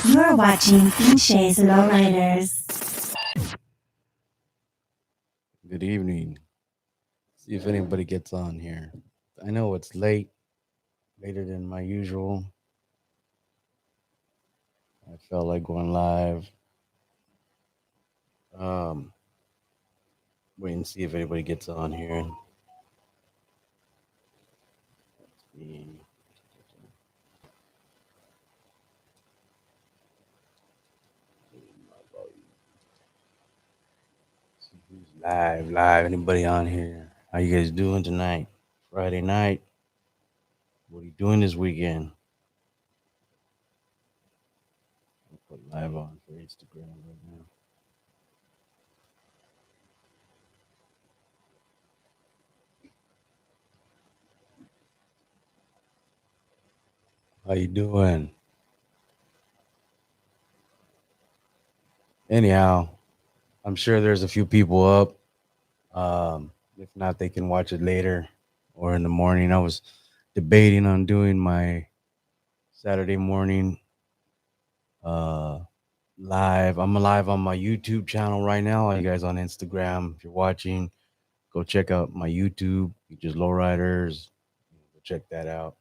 You're watching Pinche's Lowriders. Good evening. See if anybody gets on here. I know it's late, later than my usual. I felt like going live. Um, Wait and see if anybody gets on here. See who's live. Anybody on here? How you guys doing tonight? Friday night. What are you doing this weekend? I'll put live on for Instagram right now. How you doing? Anyhow, I'm sure there's a few people up. If not, they can watch it later or in the morning. I was debating on doing my Saturday morning uh, live. I'm live on my YouTube channel right now. All you guys on Instagram, if you're watching, go check out my YouTube. You just Lowriders. Go check that out.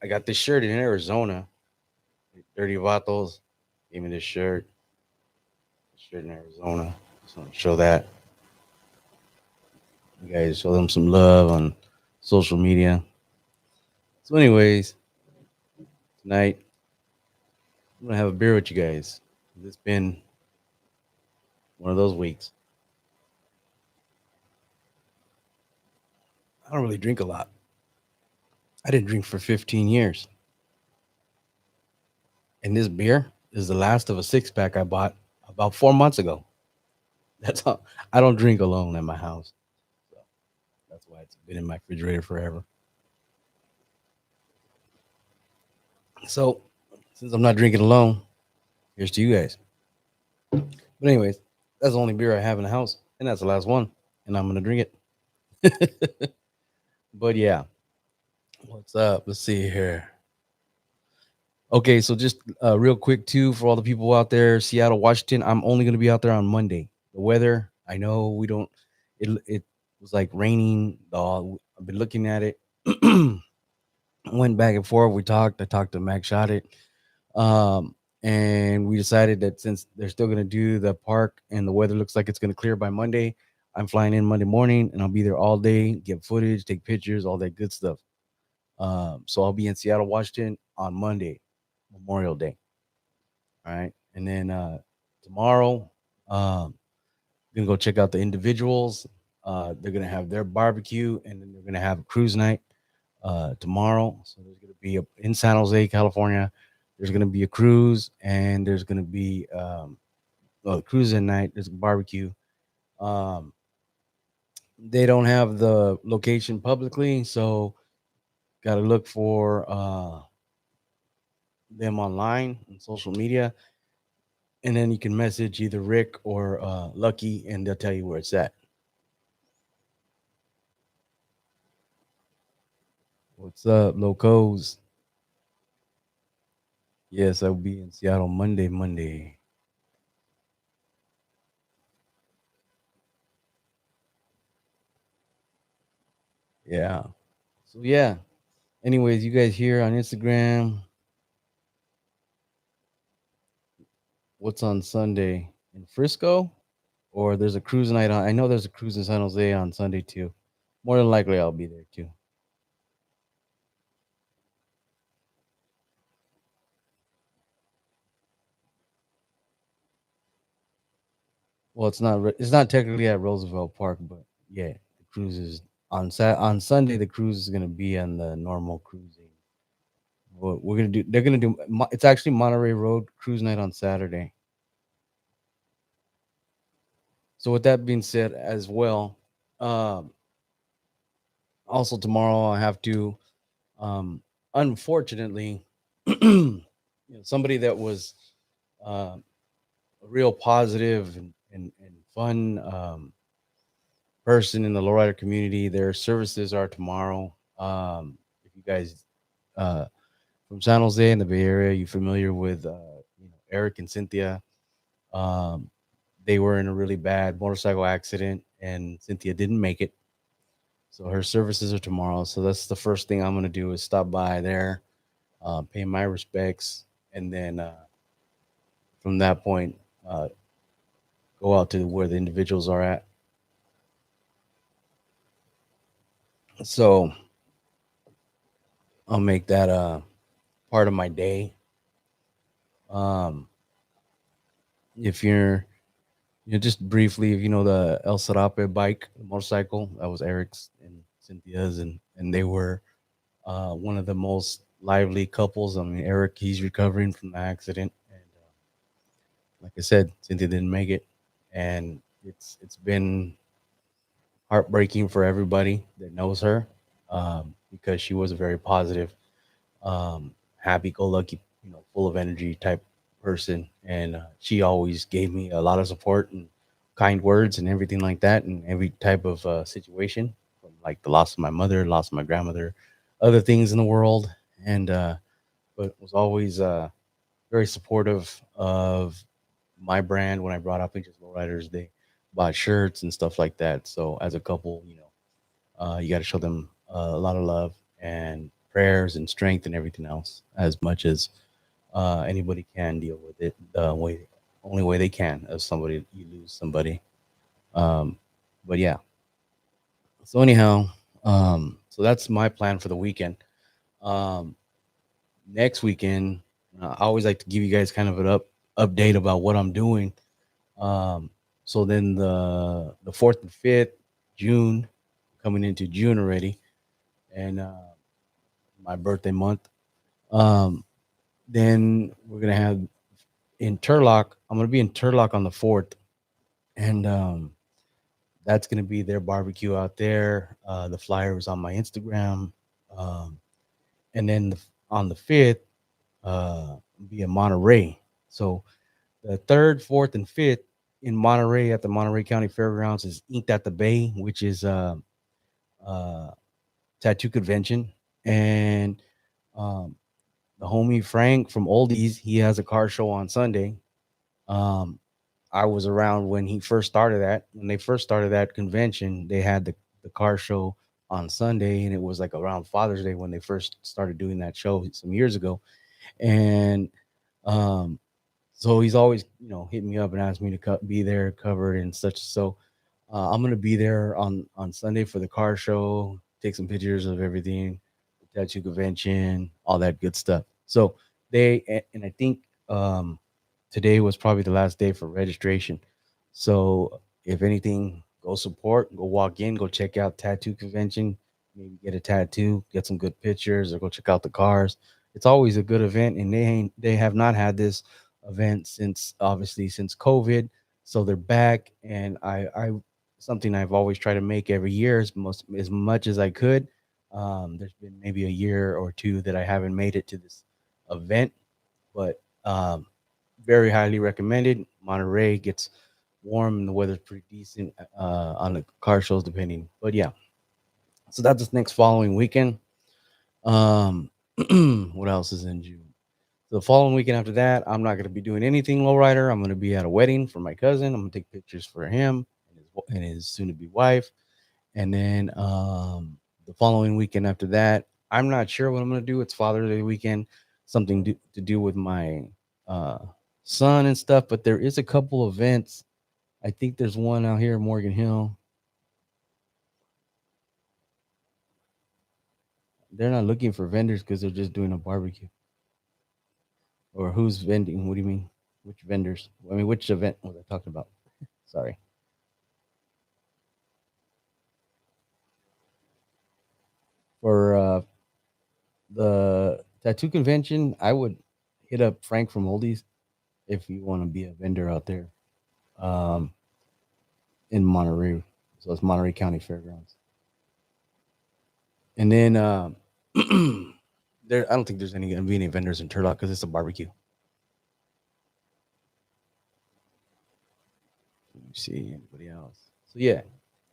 I got this shirt in Arizona. Dirty Vatos gave me this shirt. Shirt in Arizona. Just want to show that. You guys show them some love on social media. So, anyways, tonight I'm gonna have a beer with you guys. It's been one of those weeks. I don't really drink a lot. I didn't drink for 15 years. And this beer is the last of a six pack I bought about 4 months ago. That's all. I don't drink alone at my house. So that's why it's been in my refrigerator forever. So since I'm not drinking alone, here's to you guys. But anyways, that's the only beer I have in the house, and that's the last one, and I'm gonna drink it. But yeah, what's up? Let's see here. Okay, so just real quick too for all the people out there, Seattle, Washington. I'm only gonna be out there on Monday. The weather, I know we don't. It was like raining. I've been looking at it. Went back and forth. We talked. I talked to Max Shot it. Um, and we decided that since they're still gonna do the park and the weather looks like it's gonna clear by Monday, I'm flying in Monday morning and I'll be there all day, get footage, take pictures, all that good stuff. So I'll be in Seattle, Washington on Monday, Memorial Day. All right. And then tomorrow, gonna go check out the individuals. They're gonna have their barbecue and then they're gonna have a cruise night tomorrow. So there's gonna be in San Jose, California. There's gonna be a cruise and there's gonna be a cruise at night. There's a barbecue. Um, they don't have the location publicly, so got to look for them online on social media, and then you can message either Rick or Lucky, and they'll tell you where it's at. What's up, locos? Yes, I'll be in Seattle Monday. Yeah. So yeah. Anyways, you guys here on Instagram, what's on Sunday in Frisco? Or there's a cruise night on. I know there's a cruise in San Jose on Sunday too. More than likely, I'll be there too. Well, it's not technically at Roosevelt Park, but yeah, the cruise is on Sunday. The cruise is gonna be on the normal cruising. We're gonna do. They're gonna do. It's actually Monterey Road cruise night on Saturday. So with that being said, as well, um, also tomorrow I have to. Um, Unfortunately, somebody that was uh, a real positive and fun person in the lowrider community. Their services are tomorrow. If you guys, uh, from San Jose in the Bay Area. You familiar with Eric and Cynthia? Um, they were in a really bad motorcycle accident, and Cynthia didn't make it. So her services are tomorrow. So that's the first thing I'm gonna do is stop by there, pay my respects, and then from that point, uh, go out to where the individuals are at. So I'll make that part of my day. Um, if you're just briefly, if you know the El Serape bike, the motorcycle, that was Eric's and Cynthia's, and they were one of the most lively couples. I mean, Eric, he's recovering from the accident, and like I said, Cynthia didn't make it, and it's been heartbreaking for everybody that knows her, because she was a very positive, happy-go-lucky, full of energy type person, and she always gave me a lot of support and kind words and everything like that, in every type of situation, from like the loss of my mother, loss of my grandmother, other things in the world, and but was always very supportive of my brand when I brought up Inches Lowriders. They bought shirts and stuff like that. So as a couple, you got to show them a lot of love and prayers and strength and everything else, as much as anybody can deal with it the way only way they can, as somebody you lose somebody. Um, but yeah. So anyhow, so that's my plan for the weekend. Um, Next weekend, I always like to give you guys kind of an update about what I'm doing. Um, so then the 4th and 5th June, coming into June already, and my birthday month. Um, then we're gonna have in Turlock. I'm gonna be in Turlock on the 4th, and that's gonna be their barbecue out there. The flyer was on my Instagram, um, and then on the 5th, be in Monterey. So the 3rd, 4th, and 5th in Monterey at the Monterey County Fairgrounds is Inked at the Bay, which is uh, tattoo convention, and um, the homie Frank from Oldies, he has a car show on Sunday. Um, I was around when he first started that. When they first started that convention, they had the car show on Sunday, and it was like around Father's Day when they first started doing that show some years ago. And um, so he's always, hitting me up and asking me to be there, covered and such. So I'm gonna be there on Sunday for the car show, take some pictures of everything, the tattoo convention, all that good stuff. So and I think today was probably the last day for registration. So if anything, go support, go walk in, go check out tattoo convention, maybe get a tattoo, get some good pictures, or go check out the cars. It's always a good event, and they have not had this event since, obviously, since COVID. So they're back, and I something I've always tried to make every year, as much as I could. There's been maybe a year or two that I haven't made it to this event, but very highly recommended. Monterey gets warm and the weather's pretty decent on the car shows, depending. But yeah, so that's this next following weekend. Um, what else is in June? So the following weekend after that, I'm not going to be doing anything lowrider. I'm going to be at a wedding for my cousin. I'm going to take pictures for him and his soon-to-be wife. And then the following weekend after that, I'm not sure what I'm going to do. It's Father's Day weekend, something to do with my uh, son and stuff. But there is a couple events. I think there's one out here in Morgan Hill. They're not looking for vendors because they're just doing a barbecue. Or who's vending? What do you mean? Which vendors? I mean, which event was I talking about? Sorry. For the tattoo convention, I would hit up Frank from Oldies if you want to be a vendor out there, um, in Monterey. So it's Monterey County Fairgrounds. And then there, I don't think there's any gonna be any vendors in Turlock because it's a barbecue. Let me see anybody else. So yeah.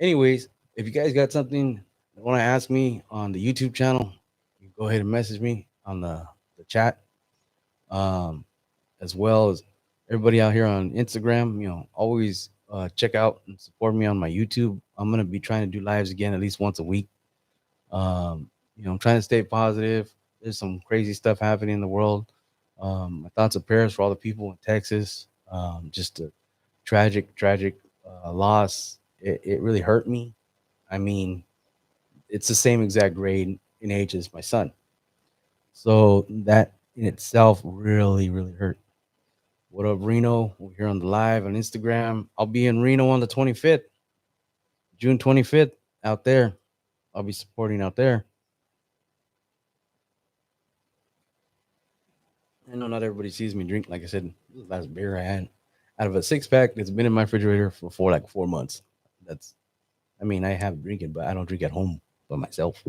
Anyways, if you guys got something that want to ask me on the YouTube channel, you go ahead and message me on the chat, um, as well as everybody out here on Instagram. Always check out and support me on my YouTube. I'm gonna be trying to do lives again at least once a week. I'm trying to stay positive. There's some crazy stuff happening in the world. My thoughts and prayers for all the people in Texas. Just a tragic loss. It really hurt me. I mean, it's the same exact grade in age as my son. So that in itself really hurt. What up, Reno? We're here on the live on Instagram. I'll be in Reno on the 25th, June 25th, out there. I'll be supporting out there. I know not everybody sees me drink. Like I said, this is the last beer I had out of a 6 pack that's been in my refrigerator for like 4 months. That's, I mean, I have drinking, but I don't drink at home by myself.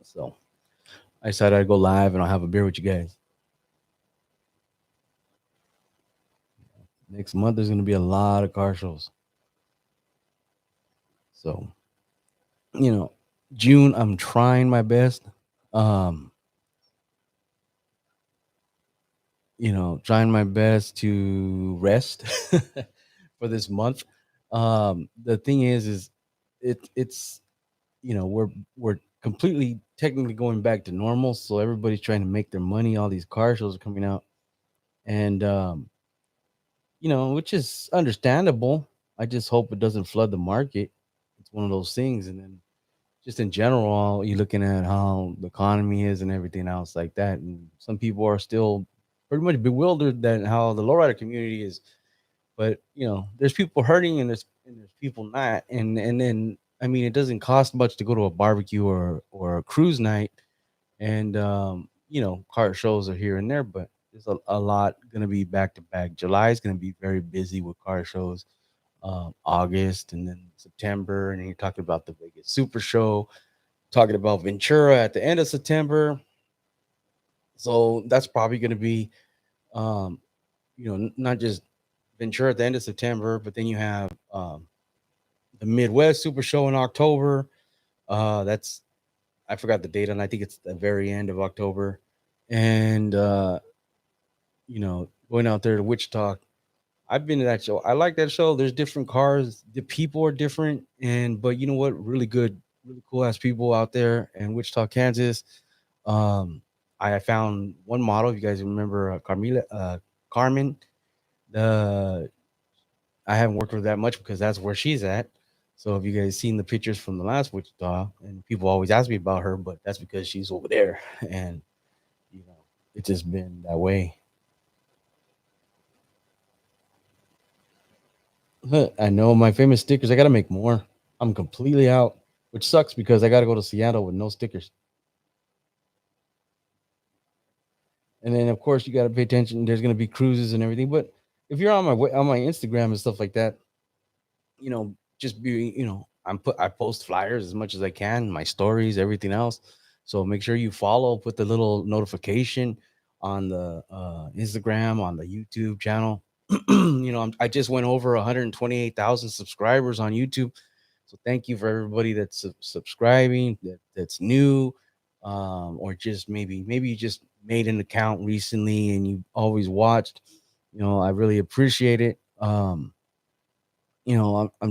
So I decided I'd go live and I'll have a beer with you guys. Next month, there's going to be a lot of car shows. So, you know, June, I'm trying my best. Um, trying my best to rest for this month. The thing is it's we're completely technically going back to normal, so everybody's trying to make their money. All these car shows are coming out, and which is understandable. I just hope it doesn't flood the market. It's one of those things, and then just in general, you're looking at how the economy is and everything else like that, and some people are still pretty much bewildered that how the lowrider community is. But there's people hurting and there's people not, and then I mean, it doesn't cost much to go to a barbecue or a cruise night, and car shows are here and there, but there's a lot going to be back to back. July is going to be very busy with car shows. August and then September, and then you're talking about the Vegas Super Show, talking about Ventura at the end of September. So that's probably going to be, um, not just Ventura at the end of September, but then you have the Midwest Super Show in October. That's I forgot the date, and I think it's the very end of October. And going out there to Wichita, I've been to that show. I like that show. There's different cars. The people are different, but you know what? Really good, really cool ass people out there in Wichita, Kansas. Um, I found one model. If you guys remember Carmen. The I haven't worked with her that much because that's where she's at. So if you guys seen the pictures from the last Wichita, and people always ask me about her, but that's because she's over there, and you know it's just been that way. I know my famous stickers. I got to make more. I'm completely out, which sucks because I got to go to Seattle with no stickers. And then of course you got to pay attention. There's going to be cruises and everything. But if you're on my Instagram and stuff like that, just be I post flyers as much as I can, my stories, everything else. So make sure you follow, put the little notification on the Instagram, on the YouTube channel. I just went over 128,000 subscribers on YouTube. So thank you for everybody that's subscribing, that's new, or just maybe you just made an account recently and you always watched. I really appreciate it. I'm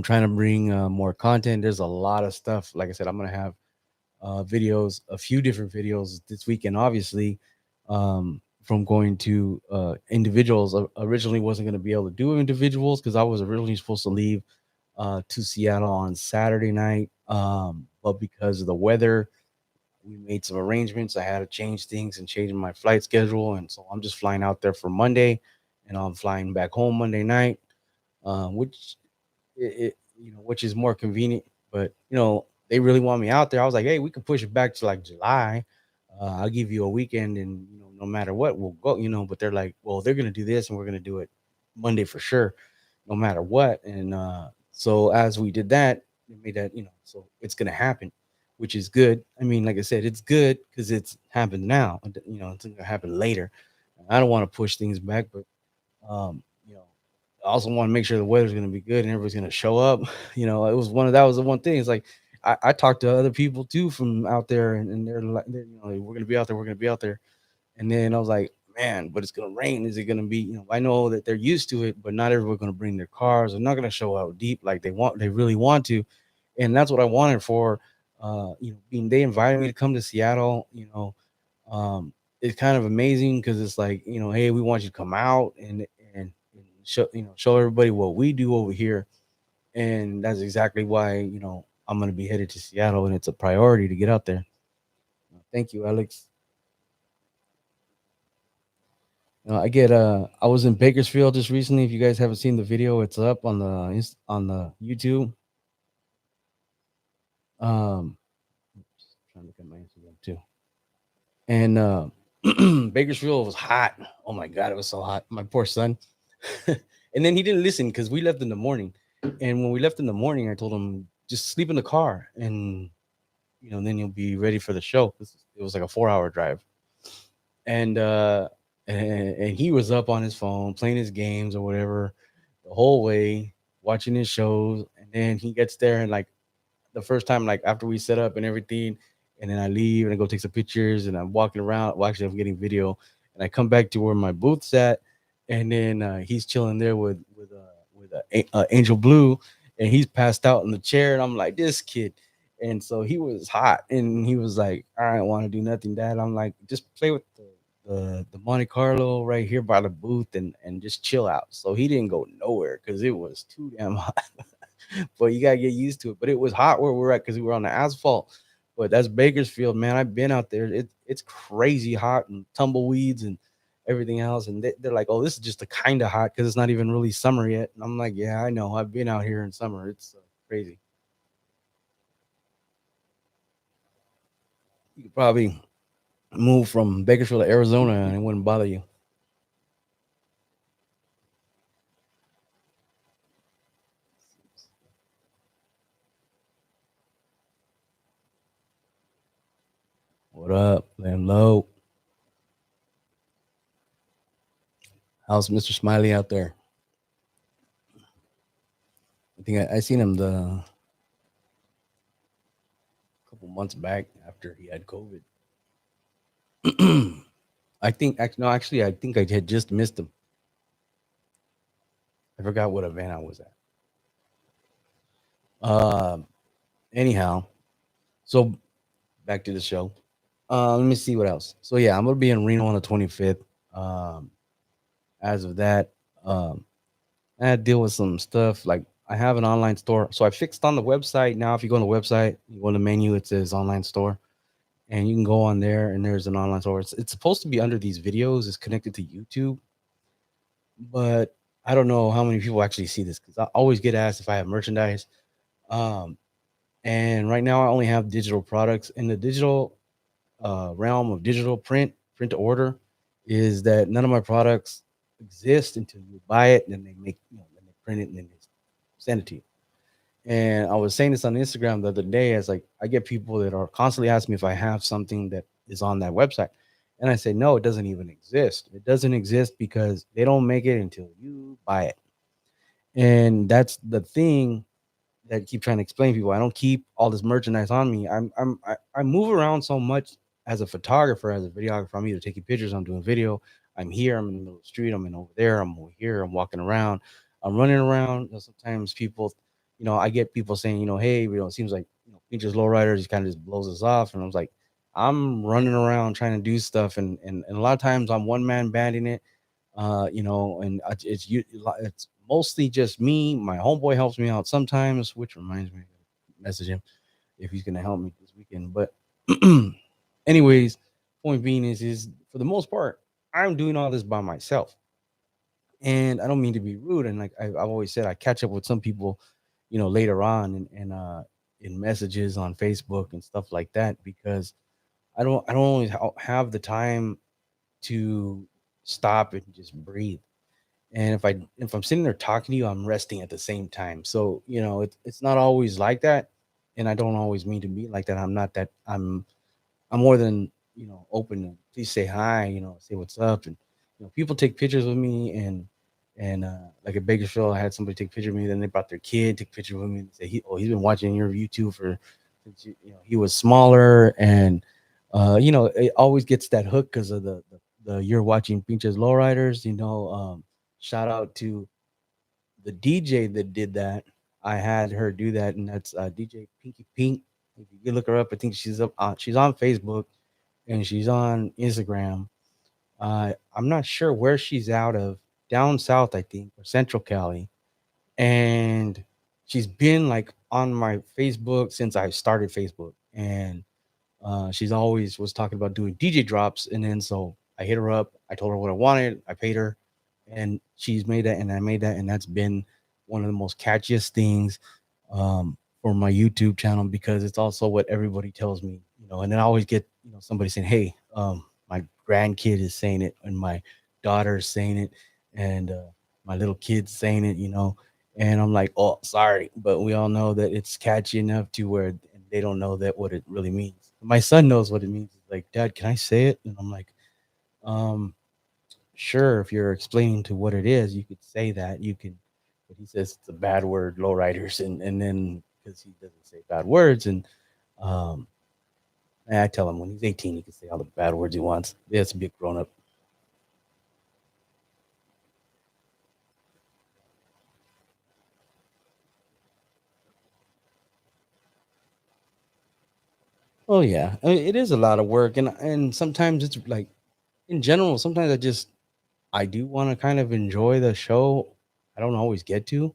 trying to bring more content. There's a lot of stuff. Like I said, I'm gonna have videos, a few different videos this weekend. Obviously, from going to individuals. Originally, wasn't gonna be able to do individuals because I was originally supposed to leave to Seattle on Saturday night, but because of the weather, we made some arrangements. I had to change things and change my flight schedule, and so I'm just flying out there for Monday, and I'm flying back home Monday night, which which is more convenient. But they really want me out there. I was like, hey, we can push it back to like July. I'll give you a weekend, and no matter what, we'll go. But they're like, well, they're gonna do this, and we're gonna do it Monday for sure, no matter what. And so as we did that, it made that so it's gonna happen, which is good. I mean, like I said, it's good because it's happened now. It's gonna happen later. I don't want to push things back, but um, you know, I also want to make sure the weather's going to be good and everybody's going to show up. It was that was the one thing. It's like I talked to other people too from out there, and they're like, we're going to be out there. We're going to be out there. And then I was like, man, but it's gonna rain. Is it gonna be? I know that they're used to it, but not everyone's gonna bring their cars. They're not gonna show out deep like they want. They really want to, and that's what I wanted for. Being they invited me to come to Seattle. Um, it's kind of amazing because it's like, hey, we want you to come out and show everybody what we do over here, and that's exactly why I'm gonna be headed to Seattle, and it's a priority to get out there. Thank you, Alex. I was in Bakersfield just recently. If you guys haven't seen the video, it's up on the YouTube. Trying to look at my Instagram too. And Bakersfield was hot. Oh my god, it was so hot. My poor son. And then he didn't listen because we left in the morning. And when we left in the morning, I told him just sleep in the car, and then you'll be ready for the show. It was like a 4-hour drive, and and he was up on his phone playing his games or whatever the whole way, watching his shows. And then he gets there, and like the first time, like after we set up and everything, and then I leave and I go take some pictures, and I'm walking around. Well, actually, I'm getting video, and I come back to where my booth's at, and then he's chilling there with Angel Blue, and he's passed out in the chair, and I'm like, this kid. And so he was hot, and he was like, I don't want to do nothing, Dad. I'm like, just play with the Monte Carlo right here by the booth, and just chill out. So he didn't go nowhere because it was too damn hot. But you gotta get used to it. But it was hot where we're at because we were on the asphalt. But that's Bakersfield, man. I've been out there. It's crazy hot and tumbleweeds and everything else. And they're like, oh, this is just a kind of hot because it's not even really summer yet. And I'm like, yeah, I know. I've been out here in summer. It's crazy. You could probably move from Bakersfield to Arizona and it wouldn't bother you. What up, man? Low. How's Mr. Smiley out there? I think I seen him the couple months back after he had COVID. I think actually no, actually I think I had just missed him. I forgot what event I was at. Um, Anyhow, so back to the show. Let me see what else. So yeah, I'm gonna be in Reno on the 25th. Um, as of that, I had to deal with some stuff. Like I have an online store, so I fixed on the website. Now, if you go on the website, you go in the menu, it says online store, and you can go on there, and there's an online store. It's supposed to be under these videos. It's connected to YouTube, but I don't know how many people actually see this because I always get asked if I have merchandise. Um, and right now, I only have digital products. In the digital realm of digital print to order, is that none of my products exist until you buy it, and then then they print it, and then they send it to you. And I was saying this on Instagram the other day. As like, I get people that are constantly asking me if I have something that is on that website, and I say no, it doesn't even exist. It doesn't exist because they don't make it until you buy it, and that's the thing that I keep trying to explain to people. I don't keep all this merchandise on me. I move around so much as a photographer, as a videographer. I'm either taking pictures, I'm doing video, I'm here, I'm in the middle of the street, I'm in over there, I'm over here, I'm walking around, I'm running around. Sometimes people, I get people saying, hey, it seems like Pinterest Lowriders, he kind of just blows us off. And I was like, I'm running around trying to do stuff, and a lot of times I'm one man banding it, and it's mostly just me. My homeboy helps me out sometimes, which reminds me to message him if he's gonna help me this weekend. But anyways, point being is for the most part, I'm doing all this by myself, and I don't mean to be rude. And like I've always said, I catch up with some people, later on, and in messages on Facebook and stuff like that, because I don't always have the time to stop and just breathe. And if I'm sitting there talking to you, I'm resting at the same time. So it's not always like that, and I don't always mean to be like that. I'm not that. I'm more than open. To please say hi. Say what's up, and people take pictures with me, and like at Bakersfield, I had somebody take a picture of me. Then they brought their kid, take a picture with me, and say he's been watching your YouTube for since he was smaller, and it always gets that hook because of the you're watching Pinches Lowriders. Shout out to the DJ that did that. I had her do that, and that's DJ Pinky Pink. If you look her up, I think she's on Facebook and she's on Instagram. I'm not sure where she's out of, down south, I think, or Central Cali. And she's been like on my Facebook since I started Facebook. And she's always was talking about doing DJ drops. And then so I hit her up. I told her what I wanted. I paid her. And she's made that. And I made that. And that's been one of the most catchiest things for my YouTube channel, because it's also what everybody tells me, and then I always get, somebody saying, hey, my grandkid is saying it, and my daughter is saying it, and my little kid's saying it, and I'm like, oh, sorry, but we all know that it's catchy enough to where they don't know that what it really means. My son knows what it means. He's like, Dad, can I say it? And I'm like, um, sure, if you're explaining to what it is, you could say that. You can, but he says it's a bad word, lowriders, and then because he doesn't say bad words, um, and I tell him when he's 18, he can say all the bad words he wants. He has to be a grown up. Oh yeah, I mean, it is a lot of work, and sometimes it's like, in general, sometimes I do want to kind of enjoy the show. I don't always get to,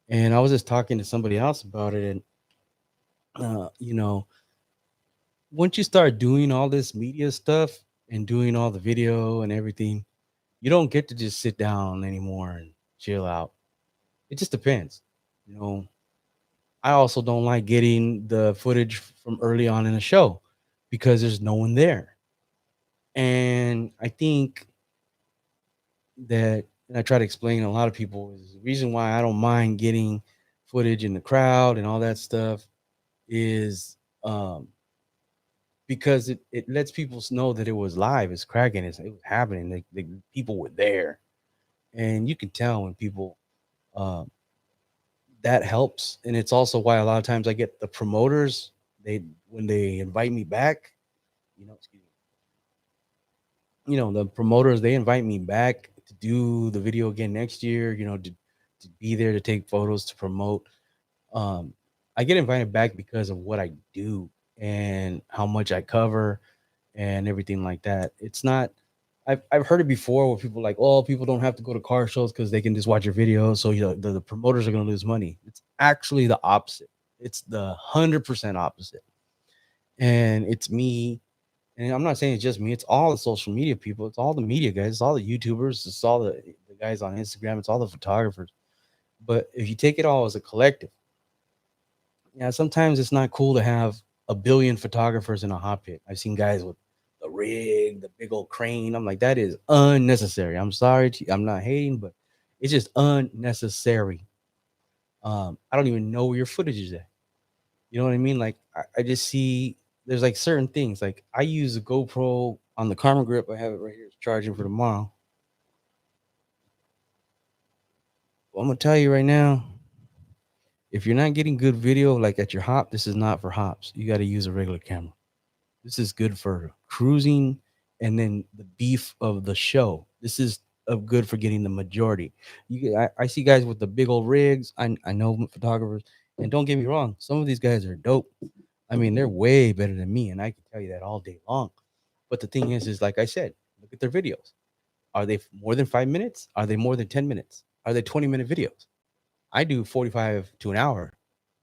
and I was just talking to somebody else about it, and uh, you know, once you start doing all this media stuff and doing all the video and everything, you don't get to just sit down anymore and chill out. It just depends. You know, I also don't like getting the footage from early on in the show because there's no one there. And I think that, and I try to explain to a lot of people, is the reason why I don't mind getting footage in the crowd and all that stuff is because it lets people know that it was live, it's cracking, it was happening, the people were there. And you can tell when people, um, that helps. And it's also why a lot of times I get the promoters, they when they invite me back, excuse me, the promoters, they invite me back to do the video again next year, to be there to take photos to promote. um I get invited back because of what I do and how much I cover and everything like that. It's not, I've heard it before where people like, oh, people don't have to go to car shows because they can just watch your videos. So the promoters are gonna lose money. It's actually the opposite. It's the 100% opposite. And it's me, and I'm not saying it's just me, it's all the social media people, it's all the media guys, it's all the YouTubers, it's all the guys on Instagram, it's all the photographers. But if you take it all as a collective, yeah, sometimes it's not cool to have a billion photographers in a hot pit. I've seen guys with the rig, the big old crane. I'm like, that is unnecessary. I'm sorry, I'm not hating, but it's just unnecessary. I don't even know where your footage is at. You know what I mean? Like, I just see there's like certain things. Like, I use a GoPro on the Karma grip. I have it right here. It's charging for tomorrow. Well, I'm gonna tell you right now, if you're not getting good video like at your hop, this is not for hops. You got to use a regular camera. This is good for cruising and then the beef of the show. This is good for getting the majority. I see guys with the big old rigs. I know photographers, and don't get me wrong, some of these guys are dope. I mean, they're way better than me, and I can tell you that all day long. But the thing is like I said, look at their videos. Are they more than 5 minutes? Are they more than 10 minutes? Are they 20-minute videos? I do 45 to an hour.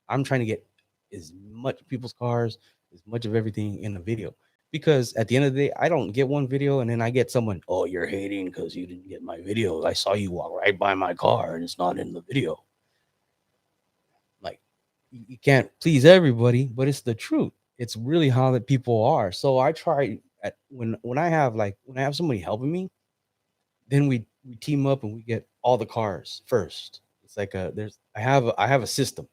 I'm trying to get as much people's cars, as much of everything in the video. Because at the end of the day, I don't get one video and then I get someone, oh, you're hating because you didn't get my video. I saw you walk right by my car and it's not in the video. Like, you can't please everybody, but it's the truth. It's really how the people are. So I try when I have somebody helping me, then we team up and we get all the cars first. It's like I have a system,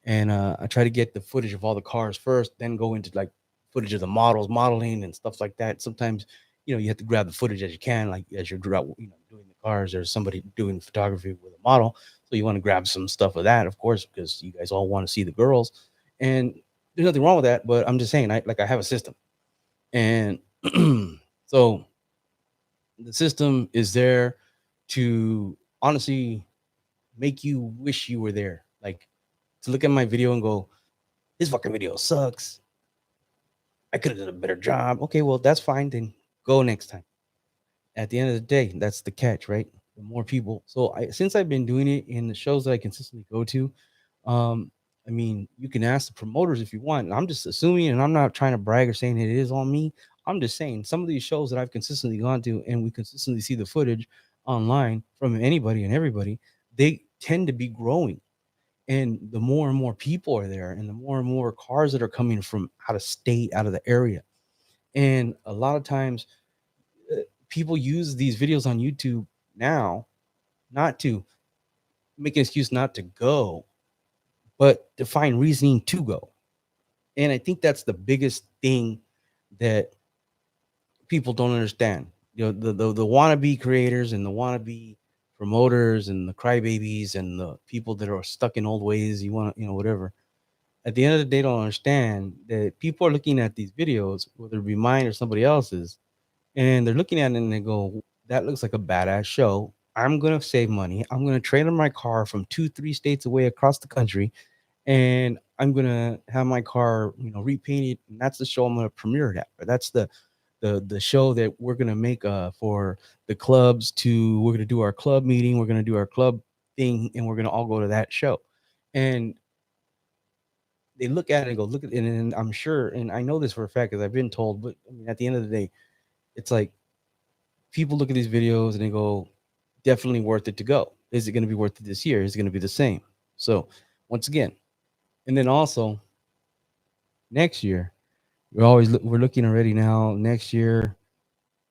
and I try to get the footage of all the cars first, then go into like footage of the models, modeling, and stuff like that. Sometimes, you have to grab the footage as you can, like as you're doing the cars. There's somebody doing photography with a model, so you want to grab some stuff of that, of course, because you guys all want to see the girls, and there's nothing wrong with that. But I'm just saying, I have a system, and so The system is there to honestly make you wish you were there. Like to look at my video and go, this fucking video sucks. I could have done a better job. Okay, well, that's fine. Then go next time. At the end of the day, that's the catch, right? The more people. So since I've been doing it in the shows that I consistently go to, um, I mean, you can ask the promoters if you want. And I'm just assuming, and I'm not trying to brag or saying it is on me. I'm just saying some of these shows that I've consistently gone to, and we consistently see the footage online from anybody and everybody, they tend to be growing. And the more and more people are there, and the more and more cars that are coming from out of state, out of the area. And a lot of times, people use these videos on YouTube now not to make an excuse not to go, but to find reasoning to go. And I think that's the biggest thing that people don't understand. You know, the wannabe creators and the wannabe promoters and the crybabies and the people that are stuck in old ways, you want to, whatever. At the end of the day, don't understand that people are looking at these videos, whether it be mine or somebody else's, and they're looking at it and they go, that looks like a badass show. I'm going to save money. I'm going to trailer my car from 2, 3 states away across the country, and I'm going to have my car, repainted. And that's the show I'm going to premiere it at. But that's the show that we're going to make for the clubs we're going to do our club meeting. We're going to do our club thing, and we're going to all go to that show. And they look at it and go, look at it. And I'm sure, and I know this for a fact because I've been told, but I mean, at the end of the day, it's like, people look at these videos and they go, definitely worth it to go. Is it going to be worth it this year? Is it going to be the same? So once again, and then also next year, we're looking already now. Next year,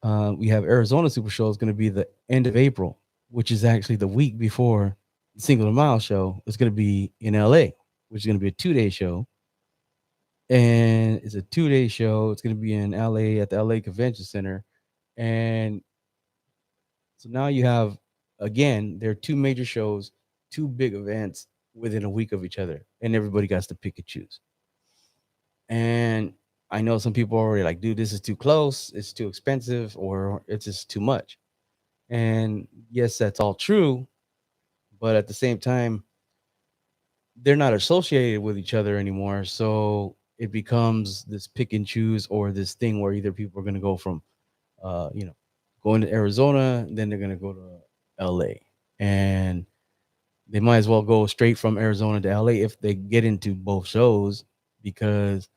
we have Arizona Super Show is going to be the end of April, which is actually the week before the Single to Mile show. It's going to be in LA, which is going to be a 2-day show. And it's a 2-day show. It's going to be in LA at the LA Convention Center. And so now you have, again, there are two major shows, two big events within a week of each other, and everybody got to pick and choose. And I know some people are already like, dude, this is too close, it's too expensive, or it's just too much. And yes, that's all true. But at the same time, they're not associated with each other anymore. So it becomes this pick and choose, or this thing where either people are going to go from, uh, you know, going to Arizona, then they're going to go to LA. And they might as well go straight from Arizona to LA if they get into both shows, because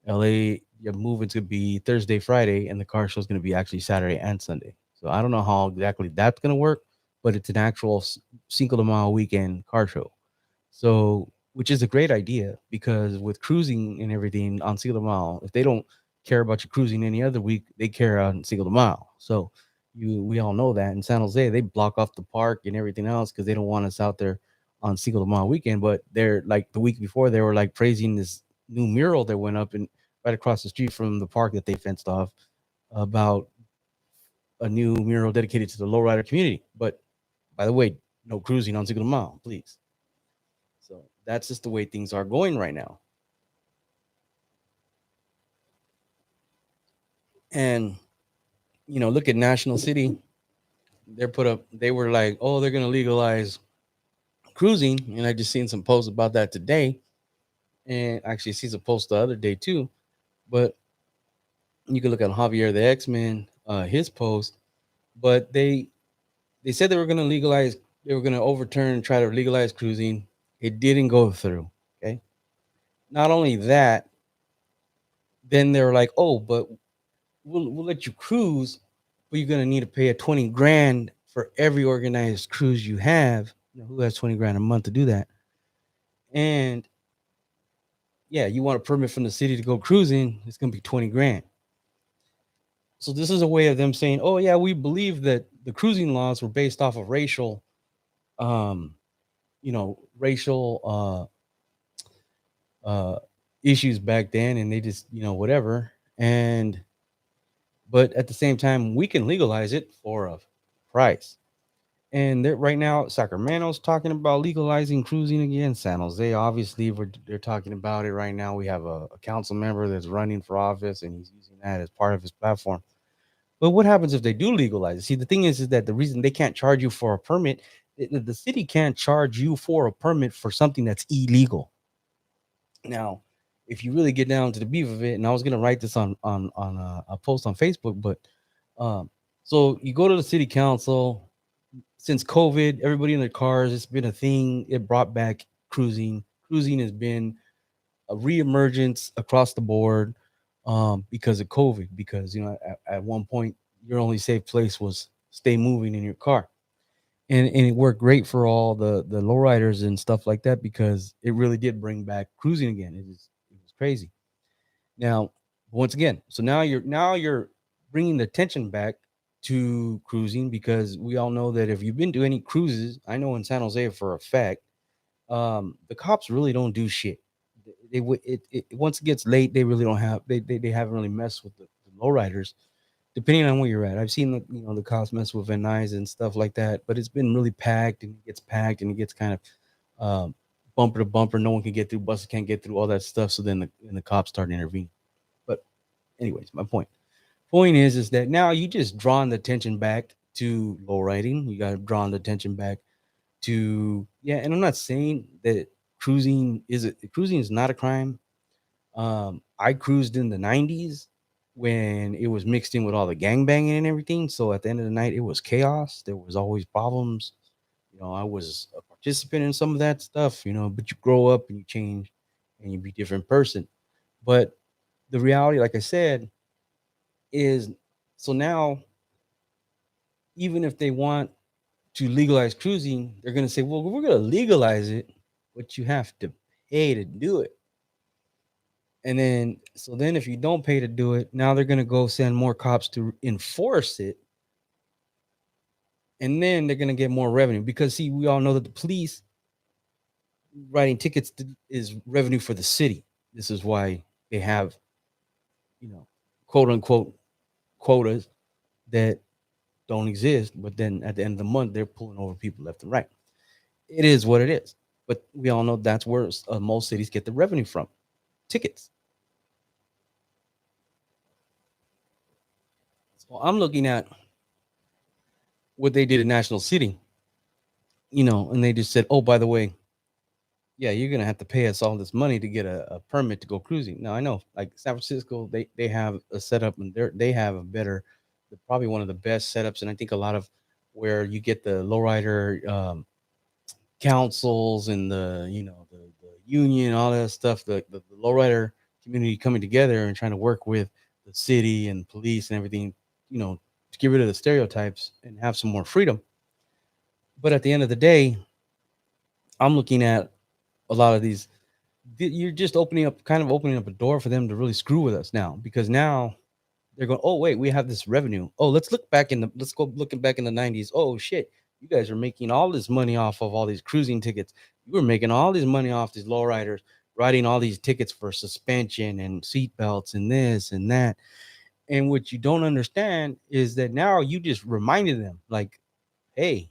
LA, you're moving to be Thursday, Friday, and the car show is going to be actually Saturday and Sunday. So I don't know how exactly that's going to work, but it's an actual Cinco de Mayo weekend car show. So, which is a great idea, because with cruising and everything on Cinco de Mayo, if they don't care about your cruising any other week, they care on Cinco de Mayo. So we all know that in San Jose, they block off the park and everything else because they don't want us out there on Cinco de Mayo weekend. But they're like, the week before, they were like praising this new mural that went up and right across the street from the park that they fenced off, about a new mural dedicated to the lowrider community. But by the way, no cruising on Cinco de Mayo, please. So that's just the way things are going right now. And look at National City. They were like, oh, they're gonna legalize cruising. And I just seen some posts about that today. And actually see some posts the other day too. But you can look at Javier the X-Men, his post. But they said they were gonna overturn, try to legalize cruising. It didn't go through. Okay. Not only that, then they were like, oh, but we'll let you cruise, but you're gonna need to pay a 20 grand for every organized cruise you have. Who has 20 grand a month to do that? And yeah, you want a permit from the city to go cruising, it's gonna be 20 grand. So this is a way of them saying, oh yeah, we believe that the cruising laws were based off of um, racial issues back then, and they just whatever. And but at the same time, we can legalize it for a price. And right now, Sacramento's talking about legalizing cruising again. San Jose, obviously, they're talking about it right now. We have a council member that's running for office, and he's using that as part of his platform. But what happens if they do legalize it? See, the thing is that the reason they can't charge you for a permit, the city can't charge you for a permit for something that's illegal. Now, if you really get down to the beef of it, and I was gonna write this on a post on Facebook, but um, so you go to the city council. Since COVID, everybody in their cars, it's been a thing. It brought back cruising. Cruising has been a reemergence across the board because of COVID. Because at one point, your only safe place was stay moving in your car, and it worked great for all the lowriders and stuff like that because it really did bring back cruising again. It was crazy. Now, once again, so now you're bringing the attention back to cruising because we all know that if you've been to any cruises, I know in San Jose for a fact, the cops really don't do shit. Once it gets late, they really don't have they haven't really messed with the lowriders. Depending on where you're at, I've seen the cops mess with Van Nuys and stuff like that, but it's been really packed and it gets packed and it gets kind of bumper to bumper. No one can get through, buses can't get through, all that stuff. So then the cops start intervening. But anyways, my point is that now you just drawn the attention back to low riding. You got drawn the attention back to, yeah. And I'm not saying that cruising is not a crime. I cruised in the 90s when it was mixed in with all the gang banging and everything. So at the end of the night, it was chaos. There was always problems. I was a participant in some of that stuff, but you grow up and you change and you be a different person. But the reality, like I said, is so now, even if they want to legalize cruising, they're going to say, well, we're going to legalize it, but you have to pay to do it. And then if you don't pay to do it, now they're going to go send more cops to enforce it. And then they're going to get more revenue because, see, we all know that the police writing tickets is revenue for the city. This is why they have, quote unquote quotas that don't exist. But then at the end of the month, they're pulling over people left and right. It is what it is. But we all know that's where most cities get the revenue from, tickets. So I'm looking at what they did in National City, and they just said, oh, by the way, yeah, you're gonna have to pay us all this money to get a permit to go cruising. Now I know, like San Francisco, they have a setup and they have a better, probably one of the best setups, and I think a lot of where you get the lowrider councils and the union, all that stuff, the lowrider community coming together and trying to work with the city and police and everything, to get rid of the stereotypes and have some more freedom. But at the end of the day, I'm looking at a lot of these. You're just opening up a door for them to really screw with us now, because now they're going, oh wait, we have this revenue. Oh, let's go looking back in the 90s. Oh shit, you guys are making all this money off of all these cruising tickets. You were making all this money off these lowriders, writing all these tickets for suspension and seat belts and this and that. And what you don't understand is that now you just reminded them, like, hey,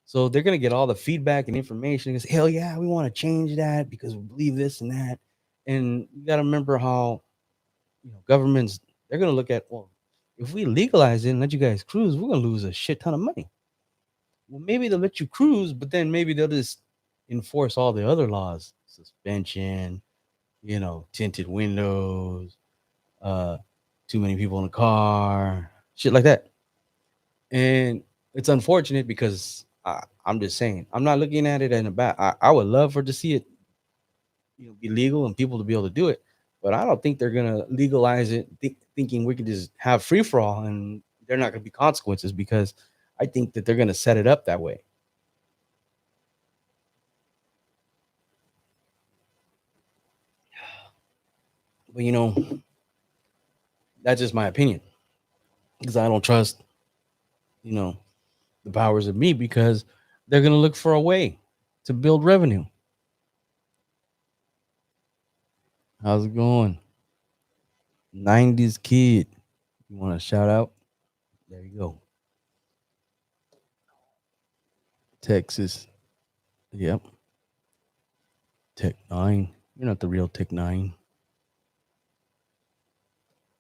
so they're gonna get all the feedback and information. Because hell yeah, we want to change that because we believe this and that. And you got to remember how governments, they're gonna look at, well, if we legalize it and let you guys cruise, we're gonna lose a shit ton of money. Well, maybe they'll let you cruise, but then maybe they'll just enforce all the other laws, suspension, tinted windows, uh, too many people in the car, shit like that. And it's unfortunate because I'm just saying, I'm not looking at it in a bad. I would love for to see it, be legal and people to be able to do it, but I don't think they're gonna legalize it, thinking we could just have free for all and they're not gonna be consequences, because I think that they're gonna set it up that way. But that's just my opinion, because I don't trust you know the powers of me, because they're gonna look for a way to build revenue. How's it going? 90s kid. You want to shout out? There you go. Texas. Yep. Tech 9. You're not the real Tech 9.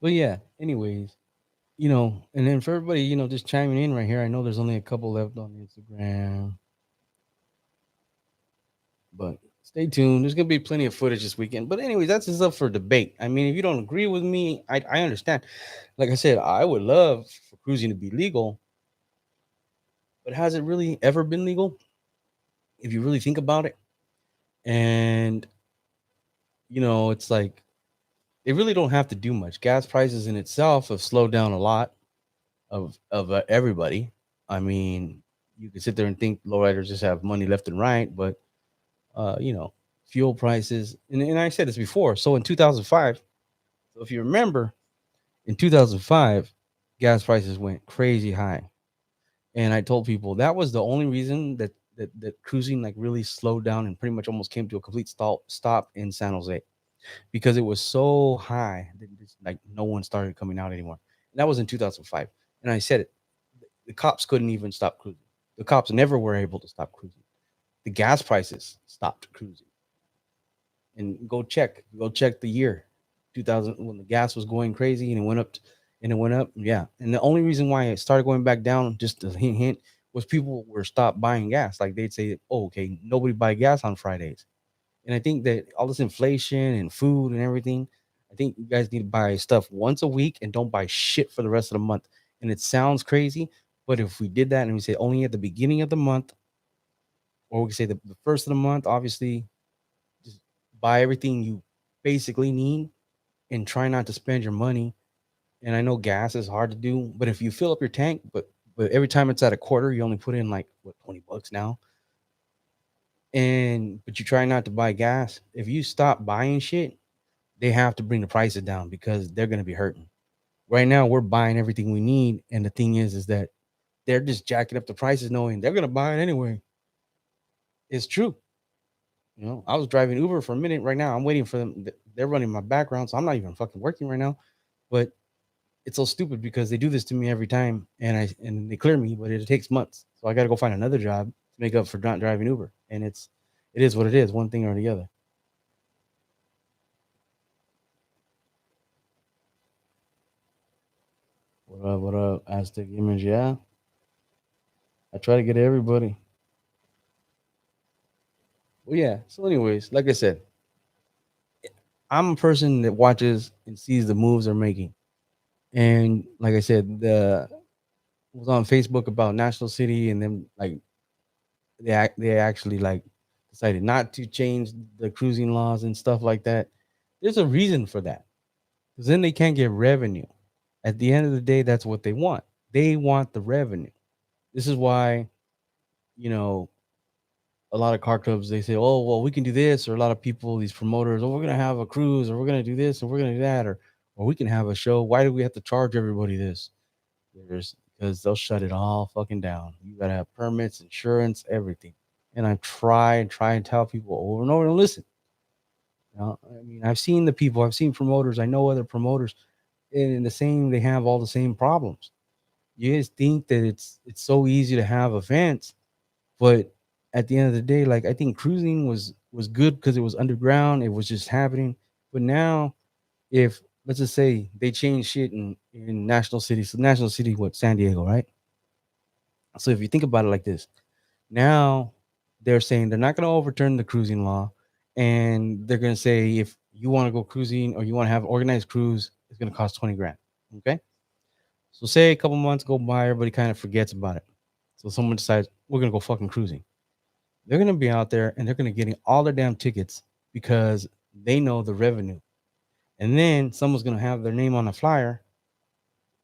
But yeah, anyways, and then for everybody, just chiming in right here. I know there's only a couple left on Instagram, but stay tuned. There's gonna be plenty of footage this weekend. But anyways, that's just up for debate. I mean, if you don't agree with me, I understand. Like I said, I would love for cruising to be legal, but has it really ever been legal? If you really think about it, and it's like they really don't have to do much. Gas prices in itself have slowed down a lot of everybody. I mean, you can sit there and think lowriders just have money left and right, but uh, you know, fuel prices, and I said this before. So in 2005, so if you remember, in 2005, gas prices went crazy high, and I told people that was the only reason that cruising like really slowed down and pretty much almost came to a complete stop in San Jose because it was so high that like no one started coming out anymore. And that was in 2005, and I said it. The cops couldn't even stop cruising. The cops never were able to stop cruising. The gas prices stopped cruising. And go check the year 2000 when the gas was going crazy and it went up and it went up. Yeah. And the only reason why it started going back down, just a hint, was people were stopped buying gas. Like they'd say, oh, okay, nobody buy gas on Fridays. And I think that all this inflation and food and everything, I think you guys need to buy stuff once a week and don't buy shit for the rest of the month. And it sounds crazy, but if we did that and we say only at the beginning of the month, or we could say the first of the month, obviously, just buy everything you basically need and try not to spend your money. And I know gas is hard to do, but if you fill up your tank, but every time it's at a quarter, you only put in like what $20 now. And but you try not to buy gas. If you stop buying shit, they have to bring the prices down because they're gonna be hurting. Right now, we're buying everything we need, and the thing is that they're just jacking up the prices, knowing they're gonna buy it anyway. It's true. I was driving Uber for a minute. Right now, I'm waiting for them. They're running my background, so I'm not even fucking working right now. But it's so stupid because they do this to me every time, and they clear me, but it takes months. So I got to go find another job to make up for not driving Uber, and it is what it is, one thing or the other. What up? What up? Aztec Image, yeah. I try to get everybody. Well, yeah. So, anyways, like I said, I'm a person that watches and sees the moves they're making, and like I said, the was on Facebook about National City, and then like they actually like decided not to change the cruising laws and stuff like that. There's a reason for that because then they can't get revenue. At the end of the day, that's what they want. They want the revenue. This is why you know a lot of car clubs they say, "Oh, well, we can do this," or a lot of people, these promoters, "Oh, we're gonna have a cruise, or we're gonna do this, and we're gonna do that, or we can have a show. Why do we have to charge everybody this?" There's because they'll shut it all fucking down. You gotta have permits, insurance, everything. And I try and tell people over and over and listen. I mean, I've seen the people, I've seen promoters, I know other promoters, and in the same, they have all the same problems. You guys think that it's so easy to have events, but at the end of the day, like I think cruising was good because it was underground, it was just happening. But now, if let's just say they change shit in National City, so National City, what San Diego, right? So if you think about it like this, now they're saying they're not going to overturn the cruising law, and they're going to say if you want to go cruising or you want to have organized cruise, it's going to cost 20 grand. Okay. So say a couple months go by, everybody kind of forgets about it. So someone decides we're going to go fucking cruising. They're going to be out there and they're going to getting all their damn tickets because they know the revenue. And then someone's going to have their name on a flyer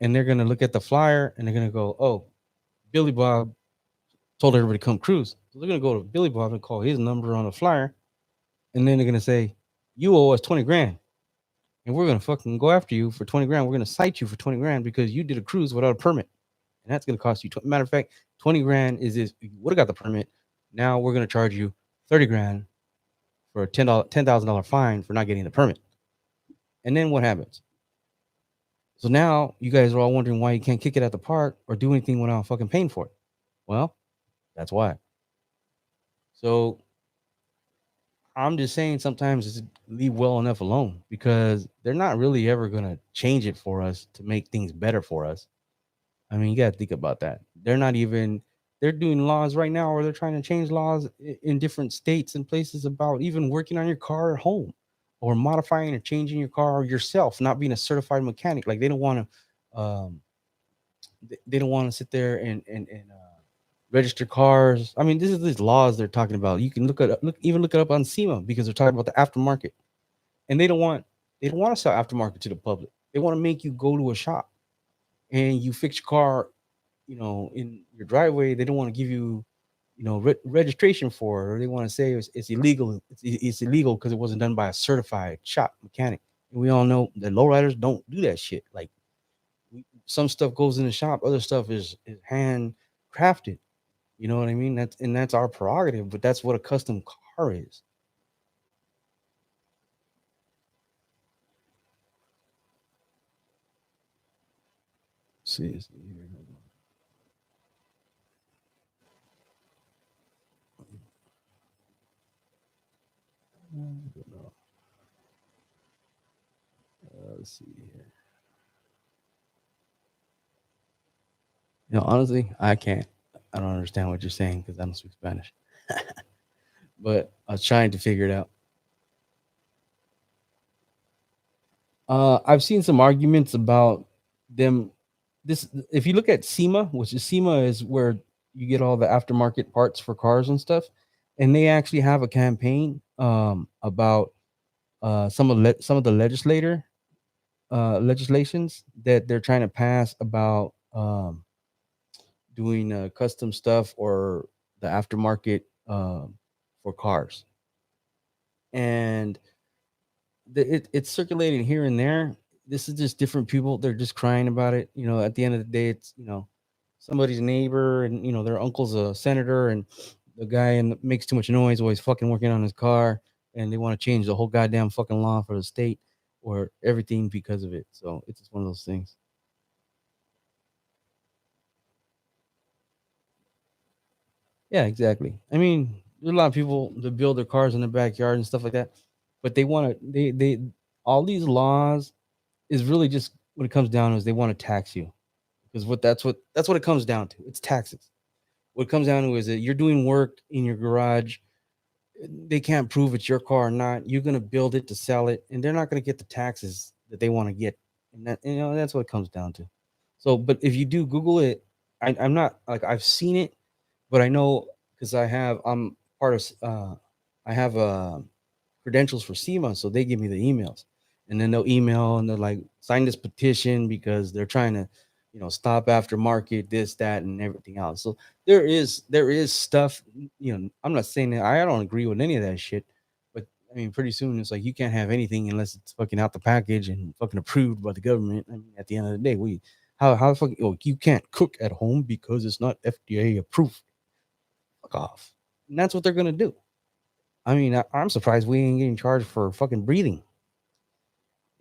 and they're going to look at the flyer and they're going to go, oh, Billy Bob told everybody to come cruise. So they're gonna go to Billy Bob and call his number on the flyer, and then they're gonna say, "You owe us 20 grand, and we're gonna fucking go after you for 20 grand. We're gonna cite you for 20 grand because you did a cruise without a permit, and that's gonna cost you. Matter of fact, 20 grand is this. You would have got the permit. Now we're gonna charge you 30 grand for a $10,000 fine for not getting the permit. And then what happens? So now you guys are all wondering why you can't kick it at the park or do anything without fucking paying for it. Well, that's why. So I'm just saying sometimes just leave well enough alone because they're not really ever gonna change it for us to make things better for us. I mean, you gotta think about that. They're not even they're doing laws right now, or they're trying to change laws in different states and places about even working on your car at home, or modifying or changing your car yourself, not being a certified mechanic. Like they don't want to, they don't want to sit there and register cars. I mean, this is these laws they're talking about. You can look it up on SEMA because they're talking about the aftermarket, and they don't want to sell aftermarket to the public. They want to make you go to a shop and you fix your car, in your driveway. They don't want to give you, registration for it, or they want to say it's illegal. It's illegal because it wasn't done by a certified shop mechanic. And we all know that lowriders don't do that shit. Like some stuff goes in the shop, other stuff is hand crafted. You know what I mean? That's our prerogative, but that's what a custom car is. See here. Let's see here. Honestly, I can't. I don't understand what you're saying because I don't speak Spanish. But I was trying to figure it out. I've seen some arguments about them. This, if you look at SEMA, which is SEMA is where you get all the aftermarket parts for cars and stuff, and they actually have a campaign about some of the legislations that they're trying to pass about doing custom stuff or the aftermarket for cars, and it's circulating here and there. This is just different people. They're just crying about it. At the end of the day, it's somebody's neighbor, and their uncle's a senator, and the guy and makes too much noise, always fucking working on his car, and they want to change the whole goddamn fucking law for the state or everything because of it. So it's just one of those things. Yeah, exactly. I mean, there's a lot of people that build their cars in their backyard and stuff like that, but they want to they all these laws is really just what it comes down to is they want to tax you because that's what it comes down to. It's taxes. What it comes down to is that you're doing work in your garage. They can't prove it's your car or not. You're gonna build it to sell it, and they're not gonna get the taxes that they want to get, and that's what it comes down to. So, but if you do Google it, I'm not like I've seen it, but I know because I'm part of I have credentials for SEMA, so they give me the emails, and then they'll email and they're like, sign this petition because they're trying to, stop aftermarket, this, that, and everything else. So there is stuff. I'm not saying that I don't agree with any of that shit, but I mean, pretty soon it's like you can't have anything unless it's fucking out the package and fucking approved by the government. I mean, at the end of the day, how the fuck you can't cook at home because it's not FDA approved. Fuck off. And that's what they're gonna do. I mean, I'm surprised we ain't getting charged for fucking breathing.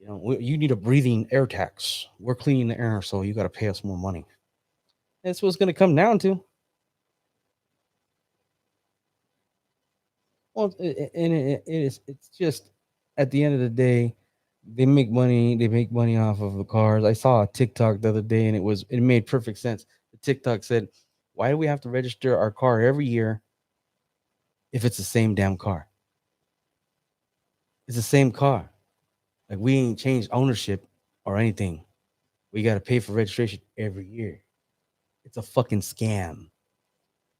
You need a breathing air tax. We're cleaning the air, so you got to pay us more money. That's what it's going to come down to. Well, it's just at the end of the day, they make money. They make money off of the cars. I saw a TikTok the other day, and it made perfect sense. The TikTok said, "Why do we have to register our car every year if it's the same damn car? It's the same car. Like we ain't changed ownership or anything. We got to pay for registration every year. It's a fucking scam."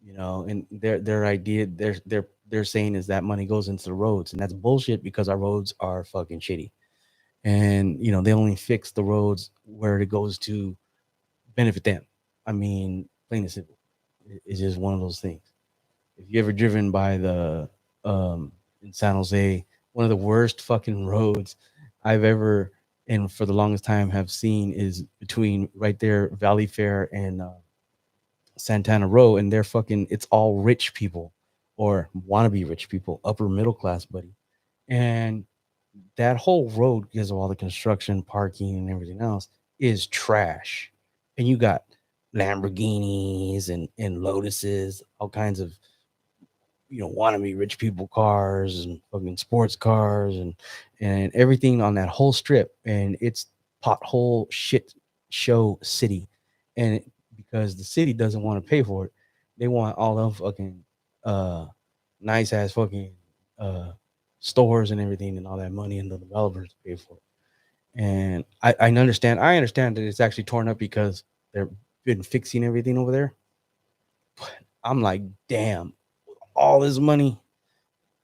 And their idea they're saying is that money goes into the roads, and that's bullshit because our roads are fucking shitty. And they only fix the roads where it goes to benefit them. I mean, plain and simple. It's just one of those things. If you ever driven by the in San Jose, one of the worst fucking roads I've ever, and for the longest time have seen, is between right there Valley Fair and Santana Row, and they're fucking. It's all rich people, or wannabe rich people, upper middle class, buddy. And that whole road, because of all the construction, parking, and everything else, is trash. And you got Lamborghinis and Lotuses, all kinds of wannabe rich people cars and fucking sports cars and everything on that whole strip, and it's pothole shit show city, and because the city doesn't want to pay for it, they want all them fucking uh nice ass fucking uh stores and everything and all that money, and the developers to pay for it. And I understand that it's actually torn up because they've been fixing everything over there. I'm like, damn, all this money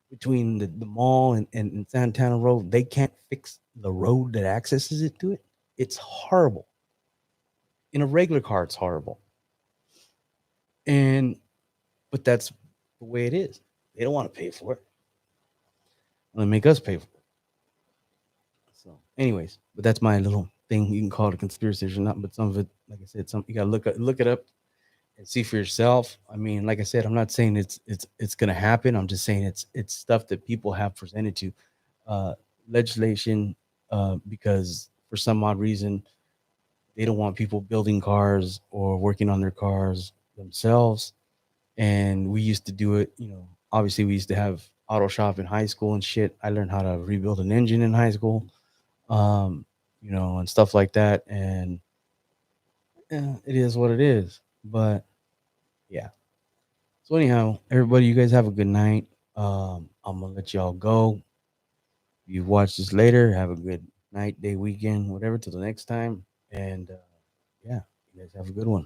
between the mall and Santana Road, they can't fix the road that accesses it to it. It's horrible. In a regular car, it's horrible. And but that's the way it is. They don't want to pay for it. They make us pay for it. So, anyways, but that's my little thing. You can call it a conspiracy or not, but some of it, like I said, some you gotta look it up and see for yourself. I mean, like I said, I'm not saying it's gonna happen. I'm just saying it's stuff that people have presented to uh, legislation because for some odd reason they don't want people building cars or working on their cars themselves. And we used to do it. Obviously we used to have auto shop in high school and shit. I learned how to rebuild an engine in high school, um, and stuff like that. And yeah, it is what it is. But yeah. So anyhow, everybody, you guys have a good night. I'm gonna let y'all go. If you watch this later, have a good night, day, weekend, whatever. Till the next time, and yeah, you guys have a good one.